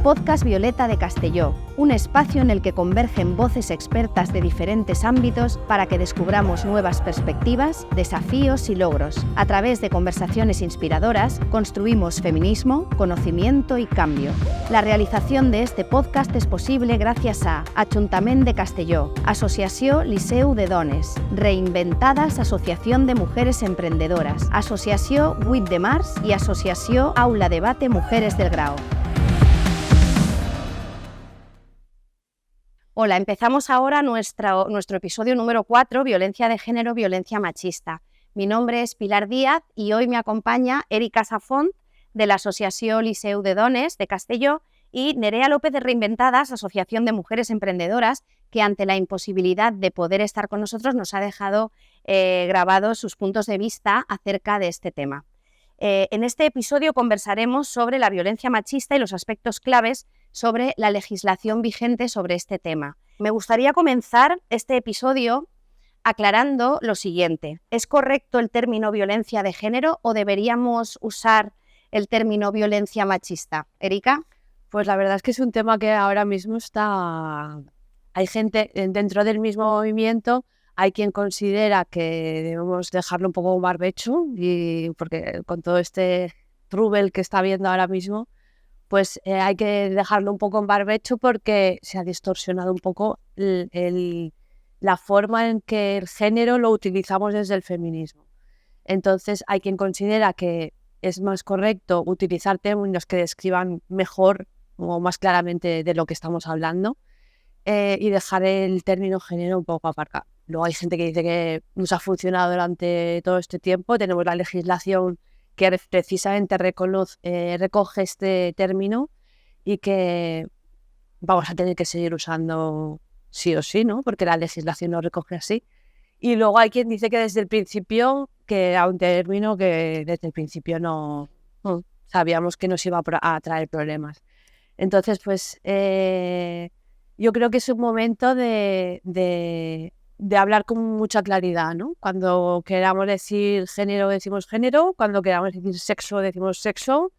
Podcast Violeta de Castelló, un espacio en el que convergen voces expertas de diferentes ámbitos para que descubramos nuevas perspectivas, desafíos y logros. A través de conversaciones inspiradoras, construimos feminismo, conocimiento y cambio. La realización de este podcast es posible gracias a Ajuntament de Castelló, Asociació Liceu de Dones, Reinventadas Asociación de Mujeres Emprendedoras, Asociació 8 de Març y Asociació Aula Debate Mujeres del Grau. Hola, empezamos ahora nuestro episodio número 4, Violencia de Género, Violencia Machista. Mi nombre es Pilar Díaz y hoy me acompaña Erika Safont, de la Asociació Liceu de Dones de Castelló, y Nerea López de Reinventadas, Asociación de Mujeres Emprendedoras, que ante la imposibilidad de poder estar con nosotros nos ha dejado grabados sus puntos de vista acerca de este tema. En este episodio conversaremos sobre la violencia machista y los aspectos claves sobre la legislación vigente sobre este tema. Me gustaría comenzar este episodio aclarando lo siguiente. ¿Es correcto el término violencia de género o deberíamos usar el término violencia machista? Erika. Pues la verdad es que es un tema que ahora mismo hay gente dentro del mismo movimiento, hay quien considera que debemos dejarlo un poco barbecho, y porque con todo este trubel que está habiendo ahora mismo, pues hay que dejarlo un poco en barbecho porque se ha distorsionado un poco la forma en que el género lo utilizamos desde el feminismo. Entonces hay quien considera que es más correcto utilizar términos que describan mejor o más claramente de lo que estamos hablando y dejar el término género un poco aparcado. Luego hay gente que dice que nos ha funcionado durante todo este tiempo, tenemos la legislación que precisamente recoge este término y que vamos a tener que seguir usando sí o sí, ¿no? Porque la legislación lo recoge así. Y luego hay quien dice que desde el principio, que era un término que desde el principio no sabíamos que nos iba a traer problemas. Entonces, pues yo creo que es un momento de hablar con mucha claridad, ¿no? Cuando queramos decir género, decimos género. Cuando queramos decir sexo, decimos sexo.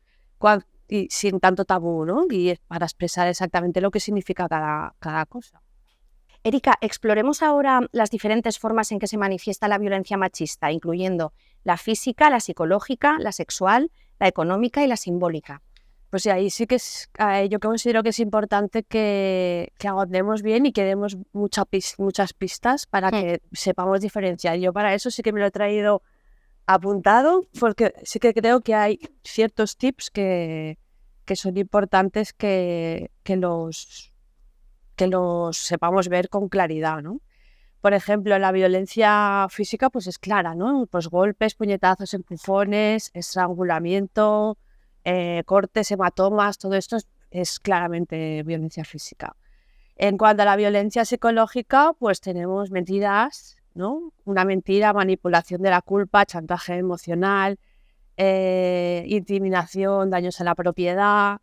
Y sin tanto tabú, ¿no? Y es para expresar exactamente lo que significa cada cosa. Erika, exploremos ahora las diferentes formas en que se manifiesta la violencia machista, incluyendo la física, la psicológica, la sexual, la económica y la simbólica. Pues sí, ahí sí que yo considero que es importante que ahondemos bien y que demos muchas pistas para que sepamos diferenciar. Yo para eso sí que me lo he traído apuntado, porque sí que creo que hay ciertos tips que son importantes que los sepamos ver con claridad, ¿no? Por ejemplo, la violencia física pues es clara, ¿no? Pues golpes, puñetazos, empujones, estrangulamiento, cortes, hematomas, todo esto es claramente violencia física. En cuanto a la violencia psicológica, pues tenemos mentiras, ¿no? Una mentira, manipulación de la culpa, chantaje emocional, intimidación, daños a la propiedad,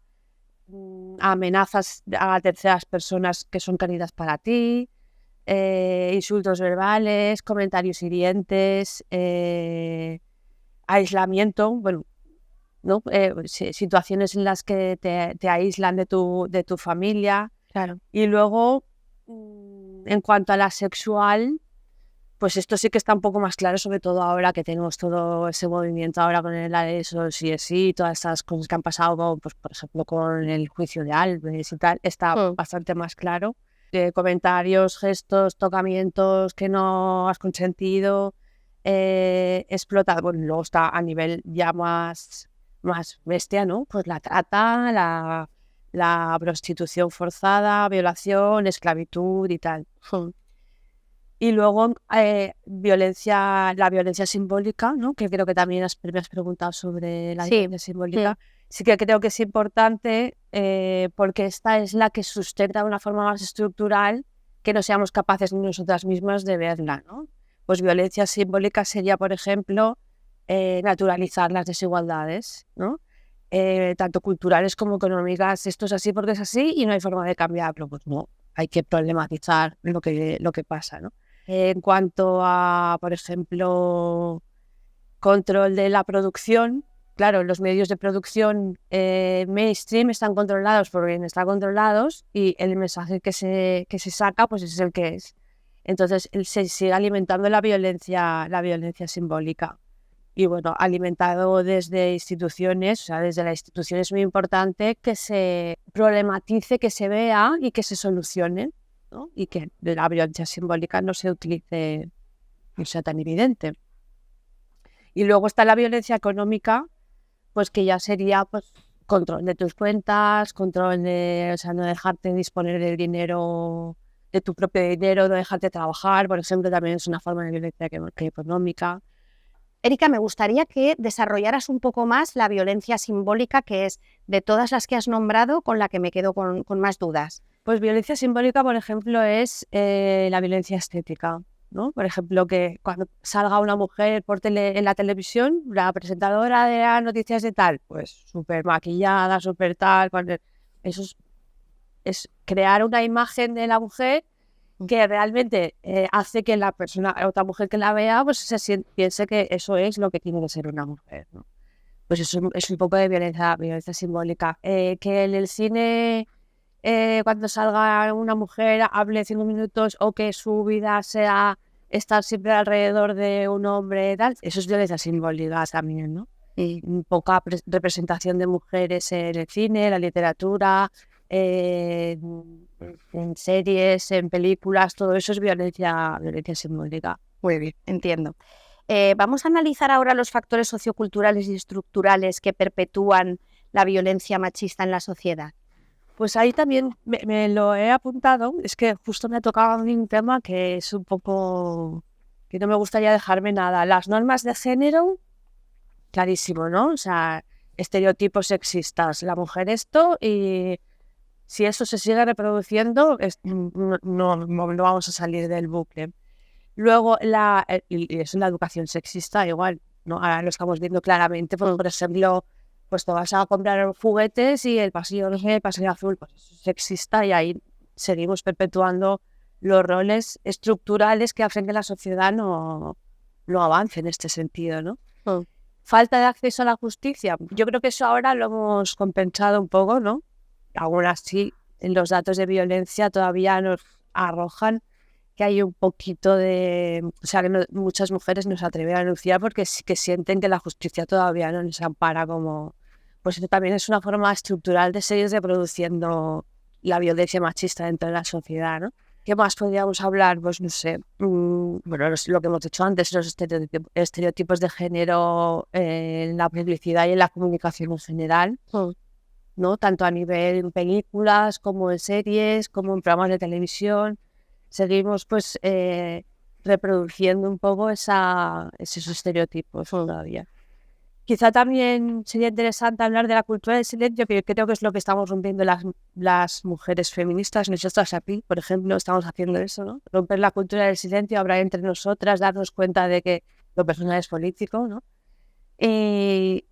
amenazas a terceras personas que son queridas para ti, insultos verbales, comentarios hirientes, aislamiento, bueno, ¿no? Situaciones en las que te aíslan de tu familia. Claro. Y luego, en cuanto a la sexual, pues esto sí que está un poco más claro, sobre todo ahora que tenemos todo ese movimiento ahora con el ARESO, sí, todas estas cosas que han pasado, pues, por ejemplo, con el juicio de Alves y tal, está bastante más claro. Comentarios, gestos, tocamientos que no has consentido, explotado. Bueno, luego está a nivel ya más bestia, ¿no? Pues la trata, la prostitución forzada, violación, esclavitud y tal. Y luego la violencia simbólica, ¿no? Que creo que también me has preguntado sobre la violencia simbólica. Sí que creo que es importante porque esta es la que sustenta de una forma más estructural que no seamos capaces nosotras mismas de verla, ¿no? Pues violencia simbólica sería, por ejemplo, naturalizar las desigualdades, ¿no? Tanto culturales como económicas. Esto es así porque es así y no hay forma de cambiarlo. Pues no, hay que problematizar lo que pasa, ¿no? En cuanto a, por ejemplo, control de la producción, claro, los medios de producción mainstream están controlados por quien están controlados y el mensaje que se saca pues es el que es. Entonces se sigue alimentando la violencia simbólica. Y bueno, alimentado desde instituciones, o sea, desde la institución es muy importante que se problematice, que se vea y que se solucione, ¿no? Y que la violencia simbólica no se utilice, no sea tan evidente. Y luego está la violencia económica, pues que ya sería pues control de tus cuentas, control de, o sea, no dejarte disponer del dinero, de tu propio dinero, no dejarte trabajar, por ejemplo, también es una forma de violencia económica. Erika, me gustaría que desarrollaras un poco más la violencia simbólica, que es de todas las que has nombrado, con la que me quedo con más dudas. Pues violencia simbólica, por ejemplo, es la violencia estética, ¿no? Por ejemplo, que cuando salga una mujer en la televisión, la presentadora de las noticias de tal, pues súper maquillada, súper tal, eso es crear una imagen de la mujer que realmente hace que la persona, otra mujer que la vea, pues piense que eso es lo que tiene que ser una mujer, ¿no? Pues eso es un poco de violencia simbólica. Que en el cine, cuando salga una mujer, hable 5 minutos o que su vida sea estar siempre alrededor de un hombre, tal, eso es violencia simbólica también, ¿no? Y poca representación de mujeres en el cine, en la literatura, en series, en películas, todo eso es violencia simbólica. Muy bien, entiendo. Vamos a analizar ahora los factores socioculturales y estructurales que perpetúan la violencia machista en la sociedad. Pues ahí también me lo he apuntado, es que justo me ha tocado un tema que es un poco, que no me gustaría dejarme nada. Las normas de género, clarísimo, ¿no? O sea, estereotipos sexistas, la mujer esto, y si eso se sigue reproduciendo, no vamos a salir del bucle. Luego, y es una educación sexista igual, ¿no? Ahora lo estamos viendo claramente, por ejemplo, pues te vas a comprar juguetes y el pasillo rosa y el pasillo azul, pues eso es sexista y ahí seguimos perpetuando los roles estructurales que hacen que la sociedad no avance en este sentido, ¿no? Falta de acceso a la justicia. Yo creo que eso ahora lo hemos compensado un poco, ¿no? Aún así, los datos de violencia todavía nos arrojan que hay un poquito de... O sea, que muchas mujeres no se atreven a denunciar porque sí que sienten que la justicia todavía no les ampara como... Pues eso también es una forma estructural de seguir reproduciendo la violencia machista dentro de la sociedad, ¿no? ¿Qué más podríamos hablar? Pues no sé, bueno, lo que hemos dicho antes, los estereotipos de género en la publicidad y en la comunicación en general, ¿no? Tanto a nivel en películas como en series, como en programas de televisión. Seguimos pues reproduciendo un poco esos estereotipos todavía. Quizá también sería interesante hablar de la cultura del silencio, que yo creo que es lo que estamos rompiendo las mujeres feministas. Nosotras aquí, por ejemplo, estamos haciendo eso, ¿no? Romper la cultura del silencio, hablar entre nosotras, darnos cuenta de que lo personal es político, ¿no? Y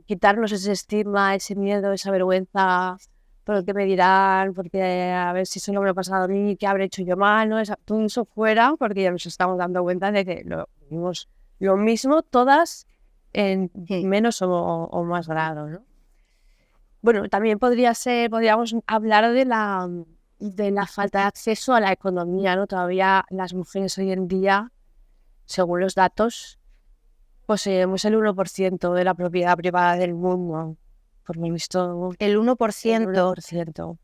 quitarnos ese estigma, ese miedo, esa vergüenza por lo que me dirán, porque a ver si eso no me ha pasado a mí, qué habré hecho yo mal, ¿no? Todo eso fuera, porque ya nos estamos dando cuenta de que lo vimos lo mismo todas en menos o más grado, ¿no? Bueno, también podríamos hablar de la falta de acceso a la economía, ¿no? Todavía las mujeres hoy en día, según los datos, poseemos el 1% de la propiedad privada del mundo. Por lo visto, el 1%. El 1%.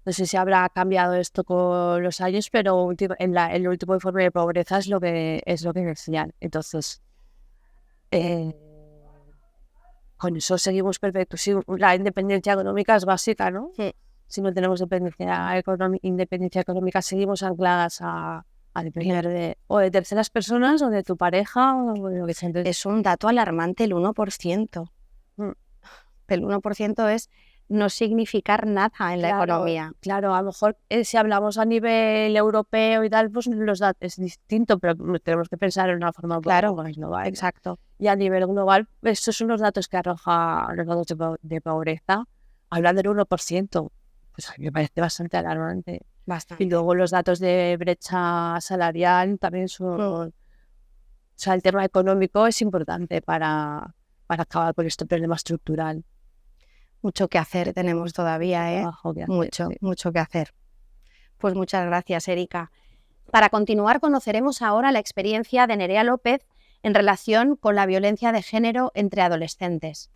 No sé si habrá cambiado esto con los años, pero en el último informe de pobreza es lo que decían. Entonces, con eso seguimos perfectos. Sí, la independencia económica es básica, ¿no? Sí. Si no tenemos independencia económica, seguimos ancladas a depender de terceras personas o de tu pareja o de lo que sea. Entonces, es un dato alarmante, el 1%. El 1% es no significar nada en la economía. Claro, a lo mejor si hablamos a nivel europeo y tal, pues los datos es distinto, pero tenemos que pensar en una forma más global. Exacto. Y a nivel global, estos son los datos que arroja los datos de pobreza. Hablan del 1%, pues a mí me parece bastante alarmante. Bastante. Y luego los datos de brecha salarial también son... O sea, el tema económico es importante para para acabar con este problema estructural. Mucho que hacer tenemos todavía, ¿eh? Mucho, sí. mucho que hacer. Pues muchas gracias, Erika. Para continuar, conoceremos ahora la experiencia de Nerea López en relación con la violencia de género entre adolescentes.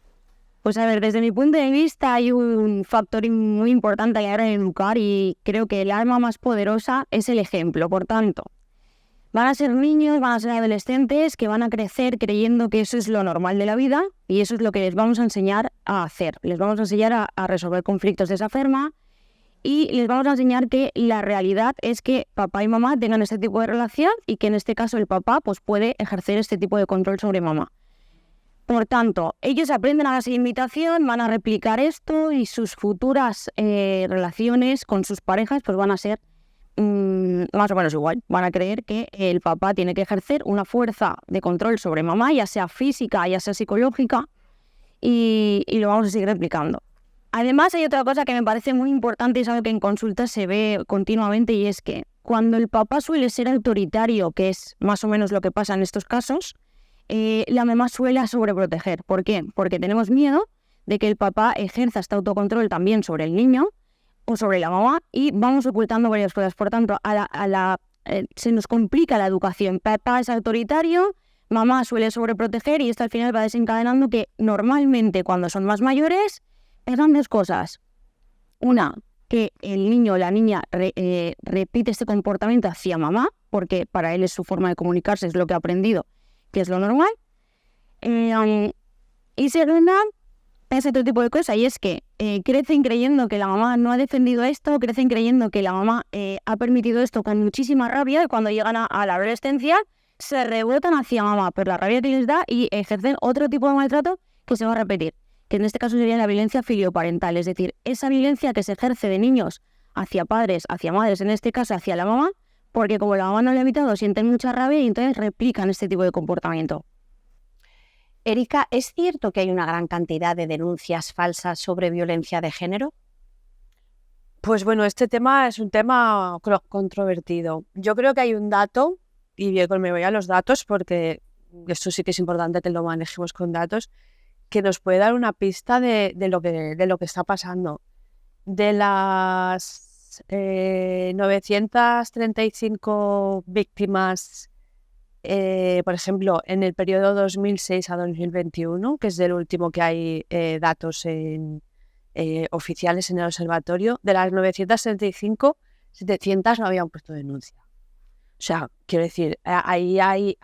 Pues a ver, desde mi punto de vista hay un factor muy importante a la hora de educar y creo que el arma más poderosa es el ejemplo. Por tanto, van a ser niños, van a ser adolescentes que van a crecer creyendo que eso es lo normal de la vida y eso es lo que les vamos a enseñar a hacer. Les vamos a enseñar a resolver conflictos de esa forma y les vamos a enseñar que la realidad es que papá y mamá tengan este tipo de relación y que en este caso el papá pues, puede ejercer este tipo de control sobre mamá. Por tanto, ellos aprenden a base de imitación, van a replicar esto y sus futuras relaciones con sus parejas pues van a ser más o menos igual. Van a creer que el papá tiene que ejercer una fuerza de control sobre mamá, ya sea física, ya sea psicológica, y lo vamos a seguir replicando. Además, hay otra cosa que me parece muy importante y es algo que en consultas se ve continuamente y es que cuando el papá suele ser autoritario, que es más o menos lo que pasa en estos casos, la mamá suele sobreproteger. ¿Por qué? Porque tenemos miedo de que el papá ejerza este autocontrol también sobre el niño o sobre la mamá y vamos ocultando varias cosas. Por tanto, se nos complica la educación. Papá es autoritario, mamá suele sobreproteger y esto al final va desencadenando que normalmente cuando son más mayores pasan dos cosas. Una, que el niño o la niña repite este comportamiento hacia mamá porque para él es su forma de comunicarse, es lo que ha aprendido, que es lo normal. Y segunda, pasa otro tipo de cosas y es que crecen creyendo que la mamá no ha defendido esto, crecen creyendo que la mamá ha permitido esto con muchísima rabia y cuando llegan a la adolescencia se rebotan hacia mamá por la rabia que les da y ejercen otro tipo de maltrato que se va a repetir, que en este caso sería la violencia filioparental, es decir, esa violencia que se ejerce de niños hacia padres, hacia madres, en este caso hacia la mamá, porque como la mamá no le ha evitado, sienten mucha rabia y entonces replican este tipo de comportamiento. Erika, ¿es cierto que hay una gran cantidad de denuncias falsas sobre violencia de género? Pues bueno, este tema es un tema controvertido. Yo creo que hay un dato, y bien, me voy a los datos porque esto sí que es importante que lo manejemos con datos, que nos puede dar una pista de lo que está pasando. De las 935 víctimas, por ejemplo, en el periodo 2006 a 2021, que es del último que hay datos oficiales en el observatorio, de las 935, 700 no habían puesto denuncia. O sea, quiero decir, ahí hay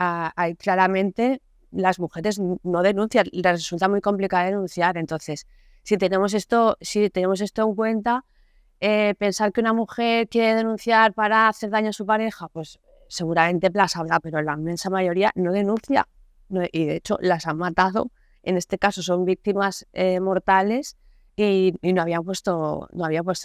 claramente las mujeres no denuncian, les resulta muy complicado denunciar. Entonces, si tenemos esto en cuenta, pensar que una mujer quiere denunciar para hacer daño a su pareja, pues seguramente las habrá, pero la inmensa mayoría no denuncia. Y de hecho las han matado. En este caso son víctimas mortales y no había puesto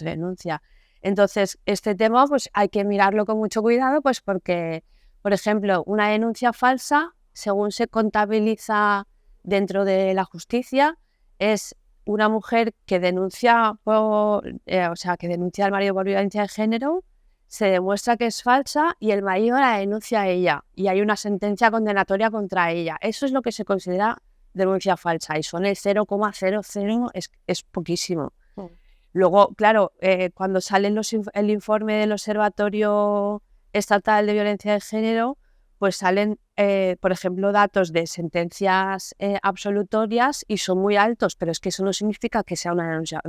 denuncia. Entonces, este tema pues hay que mirarlo con mucho cuidado, pues porque, por ejemplo, una denuncia falsa, según se contabiliza dentro de la justicia, es una mujer que denuncia que denuncia al marido por violencia de género, se demuestra que es falsa y el marido la denuncia a ella y hay una sentencia condenatoria contra ella. Eso es lo que se considera denuncia falsa y son el 0,00, es poquísimo. Luego, claro, cuando sale el informe del Observatorio Estatal de Violencia de Género, pues salen, por ejemplo, datos de sentencias absolutorias y son muy altos, pero es que eso no significa que sea una denuncia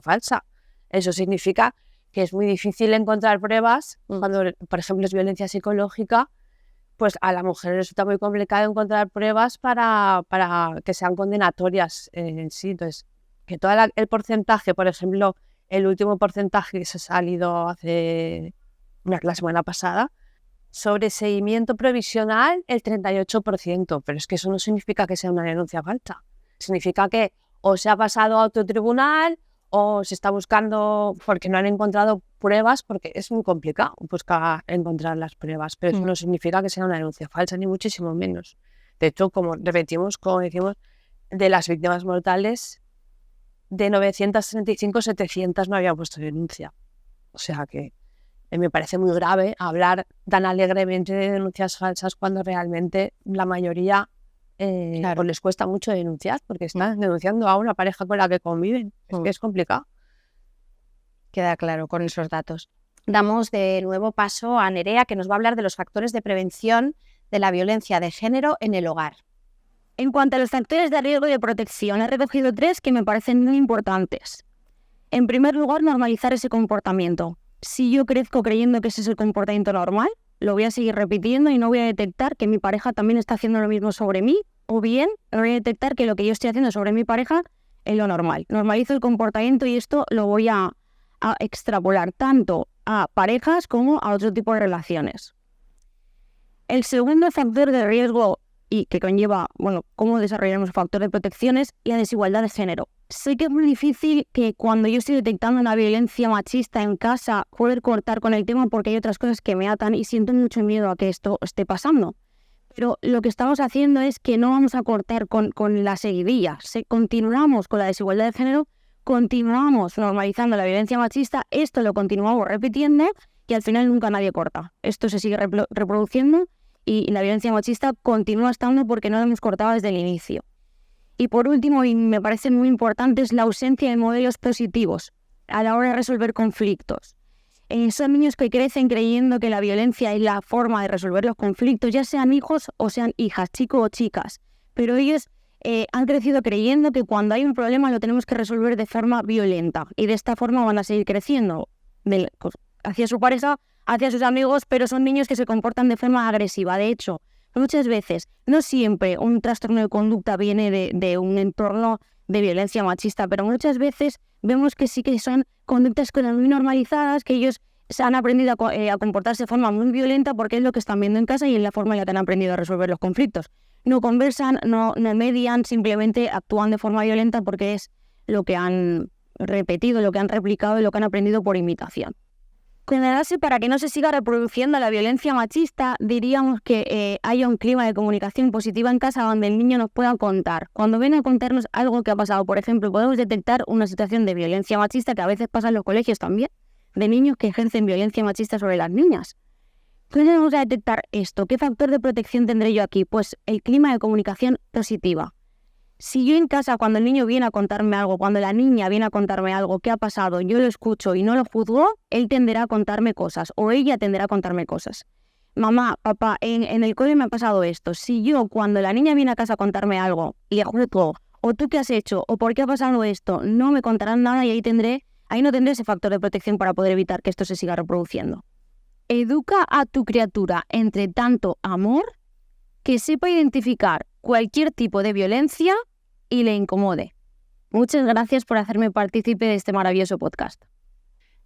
falsa. Eso significa que es muy difícil encontrar pruebas. Cuando, por ejemplo, es violencia psicológica, pues a la mujer resulta muy complicado encontrar pruebas para que sean condenatorias en sí. Entonces, que todo el porcentaje, por ejemplo, el último porcentaje que se ha salido la semana pasada, sobre seguimiento provisional el 38%, pero es que eso no significa que sea una denuncia falsa. Significa que o se ha pasado a otro tribunal o se está buscando porque no han encontrado pruebas, porque es muy complicado encontrar las pruebas, pero eso no significa que sea una denuncia falsa, ni muchísimo menos. De hecho, como decimos, de las víctimas mortales, de 935, 700 no habían puesto denuncia. O sea que me parece muy grave hablar tan alegremente de denuncias falsas cuando realmente la mayoría pues les cuesta mucho denunciar, porque están denunciando a una pareja con la que conviven. Es que es complicado. Queda claro con esos datos. Damos de nuevo paso a Nerea, que nos va a hablar de los factores de prevención de la violencia de género en el hogar. En cuanto a los factores de riesgo y de protección, he recogido 3 que me parecen muy importantes. En primer lugar, normalizar ese comportamiento. Si yo crezco creyendo que ese es el comportamiento normal, lo voy a seguir repitiendo y no voy a detectar que mi pareja también está haciendo lo mismo sobre mí, o bien voy a detectar que lo que yo estoy haciendo sobre mi pareja es lo normal. Normalizo el comportamiento y esto lo voy a extrapolar tanto a parejas como a otro tipo de relaciones. El segundo factor de riesgo y que conlleva, cómo desarrollamos factores de protección es la desigualdad de género. Sé que es muy difícil que cuando yo estoy detectando una violencia machista en casa poder cortar con el tema porque hay otras cosas que me atan y siento mucho miedo a que esto esté pasando. Pero lo que estamos haciendo es que no vamos a cortar con la seguidilla. Continuamos con la desigualdad de género, continuamos normalizando la violencia machista, esto lo continuamos repitiendo y al final nunca nadie corta. Esto se sigue reproduciendo y la violencia machista continúa estando porque no la hemos cortado desde el inicio. Y por último, y me parece muy importante, es la ausencia de modelos positivos a la hora de resolver conflictos. Son niños que crecen creyendo que la violencia es la forma de resolver los conflictos, ya sean hijos o sean hijas, chicos o chicas. Pero ellos han crecido creyendo que cuando hay un problema lo tenemos que resolver de forma violenta. Y de esta forma van a seguir creciendo hacia su pareja, hacia sus amigos, pero son niños que se comportan de forma agresiva. De hecho, muchas veces, no siempre un trastorno de conducta viene de un entorno de violencia machista, pero muchas veces vemos que sí que son conductas muy normalizadas, que ellos se han aprendido a comportarse de forma muy violenta porque es lo que están viendo en casa y es la forma en la que han aprendido a resolver los conflictos. No conversan, no median, simplemente actúan de forma violenta porque es lo que han repetido, lo que han replicado y lo que han aprendido por imitación. Con la base para que no se siga reproduciendo la violencia machista, diríamos que haya un clima de comunicación positiva en casa donde el niño nos pueda contar. Cuando ven a contarnos algo que ha pasado, por ejemplo, podemos detectar una situación de violencia machista que a veces pasa en los colegios también, de niños que ejercen violencia machista sobre las niñas. ¿Cómo vamos a detectar esto? ¿Qué factor de protección tendré yo aquí? Pues el clima de comunicación positiva. Si yo en casa, cuando el niño viene a contarme algo, cuando la niña viene a contarme algo que ha pasado, yo lo escucho y no lo juzgo, él tenderá a contarme cosas o ella tenderá a contarme cosas. Mamá, papá, en el cole me ha pasado esto. Si yo, cuando la niña viene a casa a contarme algo, le juzgo, o tú qué has hecho, o por qué ha pasado esto, no me contarán nada y ahí no tendré ese factor de protección para poder evitar que esto se siga reproduciendo. Educa a tu criatura entre tanto amor que sepa identificar cualquier tipo de violencia y le incomode. Muchas gracias por hacerme partícipe de este maravilloso podcast.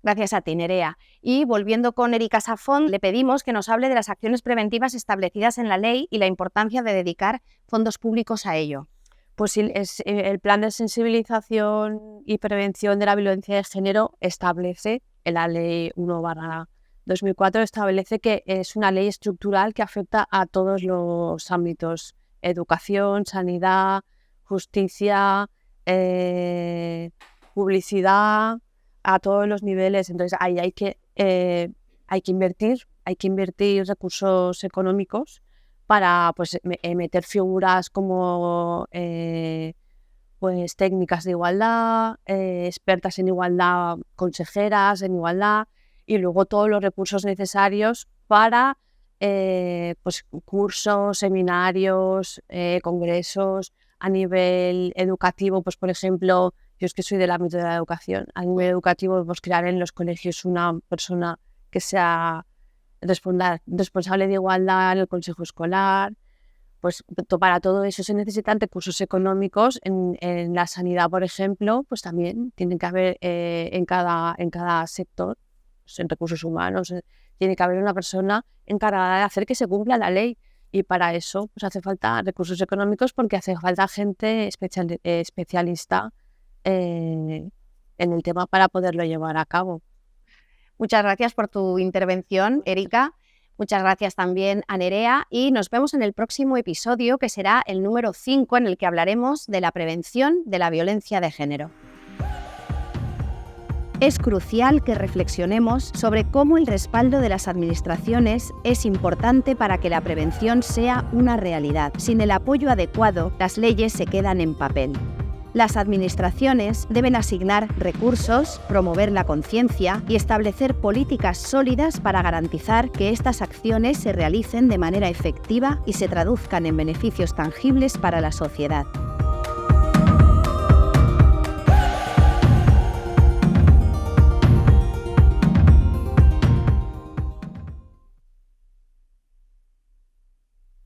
Gracias a ti, Nerea. Y volviendo con Erika Safont, le pedimos que nos hable de las acciones preventivas establecidas en la ley y la importancia de dedicar fondos públicos a ello. Pues el plan de sensibilización y prevención de la violencia de género establece, en la ley 1/2004, establece que es una ley estructural que afecta a todos los ámbitos: educación, sanidad, justicia, publicidad, a todos los niveles. Entonces ahí hay que invertir recursos económicos para meter figuras como pues técnicas de igualdad, expertas en igualdad, consejeras en igualdad, y luego todos los recursos necesarios para pues cursos, seminarios, congresos a nivel educativo. Pues por ejemplo, yo es que soy del ámbito de la educación, a nivel educativo pues crear en los colegios una persona que sea responsable de igualdad en el consejo escolar. Pues para todo eso se necesitan recursos económicos. En la sanidad, por ejemplo, pues también tienen que haber en cada sector, pues en recursos humanos, tiene que haber una persona encargada de hacer que se cumpla la ley, y para eso pues hace falta recursos económicos porque hace falta gente especialista en el tema para poderlo llevar a cabo. Muchas gracias por tu intervención, Erika. Muchas gracias también a Nerea y nos vemos en el próximo episodio, que será el número 5, en el que hablaremos de la prevención de la violencia de género. Es crucial que reflexionemos sobre cómo el respaldo de las administraciones es importante para que la prevención sea una realidad. Sin el apoyo adecuado, las leyes se quedan en papel. Las administraciones deben asignar recursos, promover la conciencia y establecer políticas sólidas para garantizar que estas acciones se realicen de manera efectiva y se traduzcan en beneficios tangibles para la sociedad.